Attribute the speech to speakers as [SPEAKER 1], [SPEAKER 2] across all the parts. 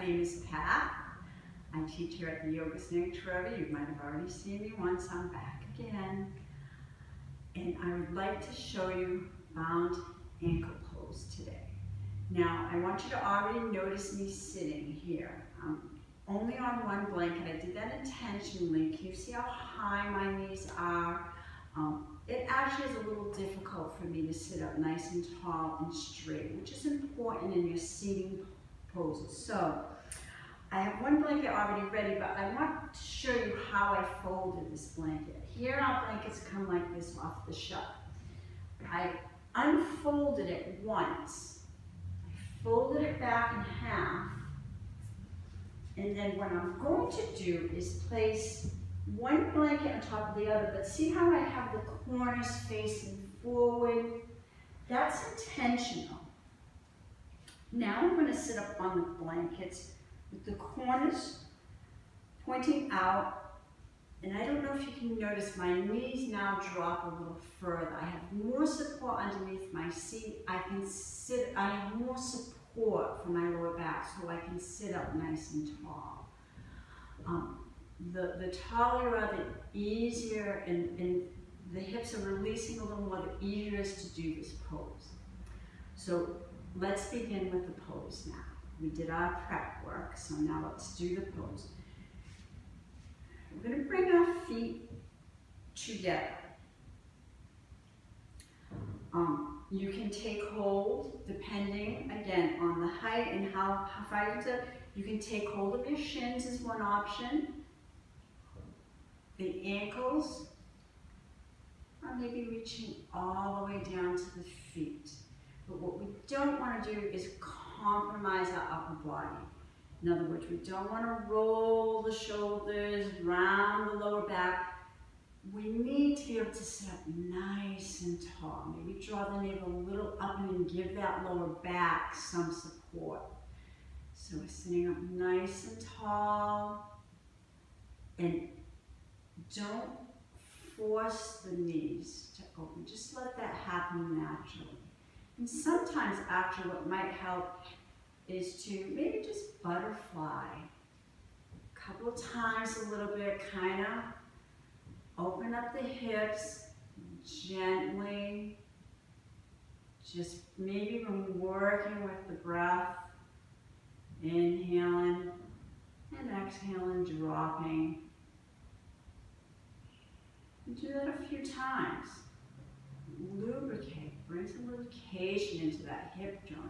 [SPEAKER 1] name is Pat. I teach here at the Yoga Sanctuary. You might have already seen me once. I'm back again. And I would like to show you bound ankle pose today. Now, I want you to already notice me sitting here. Only on one blanket. I did that intentionally. Can you see how high my knees are? It actually is a little difficult for me to sit up nice and tall and straight, which is important in your seating poses. So, I have one blanket already ready, but I want to show you how I folded this blanket. Here our blankets come like this off the shelf. I unfolded it once. I folded it back in half. And then what I'm going to do is place one blanket on top of the other, but see how I have the corners facing forward? That's intentional. Now I'm going to sit up on the blankets with the corners pointing out, and I don't know if you can notice my knees now drop a little further. I have more support underneath my seat. I have more support for my lower back so I can sit up nice and tall. The taller you are, the easier, and the hips are releasing a little more, the easier it is to do this pose. So let's begin with the pose now. We did our prep work, so now let's do the pose. We're going to bring our feet together. You can take hold, depending, again, on the height and how far you do. You can take hold of your shins is one option. The ankles are maybe reaching all the way down to the feet. But what we don't want to do is compromise our upper body. In other words, we don't want to roll the shoulders, round the lower back. We need to be able to sit up nice and tall. Maybe draw the navel a little up and give that lower back some support. So we're sitting up nice and tall. And don't force the knees to open. Just let that happen naturally. And sometimes actually what might help is to maybe just butterfly. A couple of times a little bit, kind of open up the hips gently. Just maybe when working with the breath, inhaling and exhaling, dropping. And do that a few times. Lubricate, bring some lubrication into that hip joint.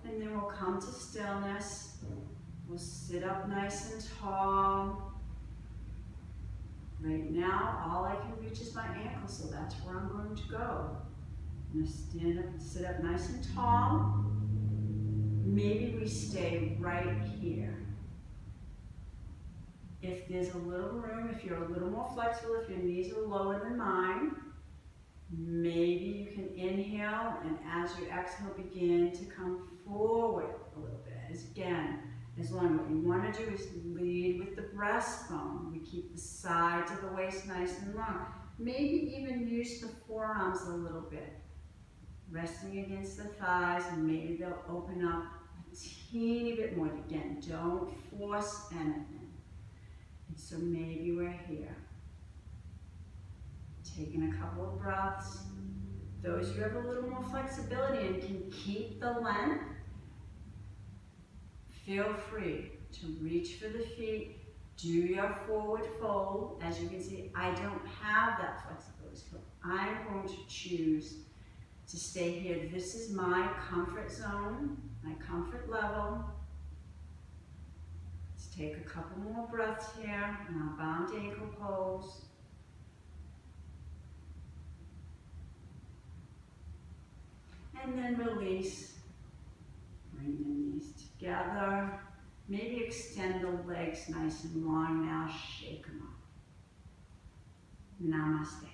[SPEAKER 1] And then we'll come to stillness. We'll sit up nice and tall. Right now, all I can reach is my ankle, so that's where I'm going to go. I'm going to stand up and sit up nice and tall. Maybe we stay right here. If there's a little room, if you're a little more flexible, if your knees are lower than mine, maybe you can inhale, and as you exhale, begin to come forward a little bit. Again, as long what you want to do is lead with the breastbone. We keep the sides of the waist nice and long. Maybe even use the forearms a little bit, resting against the thighs, and maybe they'll open up a teeny bit more. Again, don't force anything. And so maybe we're here. Taking a couple of breaths. Those who have a little more flexibility and can keep the length, feel free to reach for the feet. Do your forward fold. As you can see, I don't have that flexibility, so I'm going to choose to stay here. This is my comfort zone, my comfort level. Let's take a couple more breaths here in our bound ankle pose. And then release. Bring the knees together. Maybe extend the legs nice and long now. Shake them up. Namaste.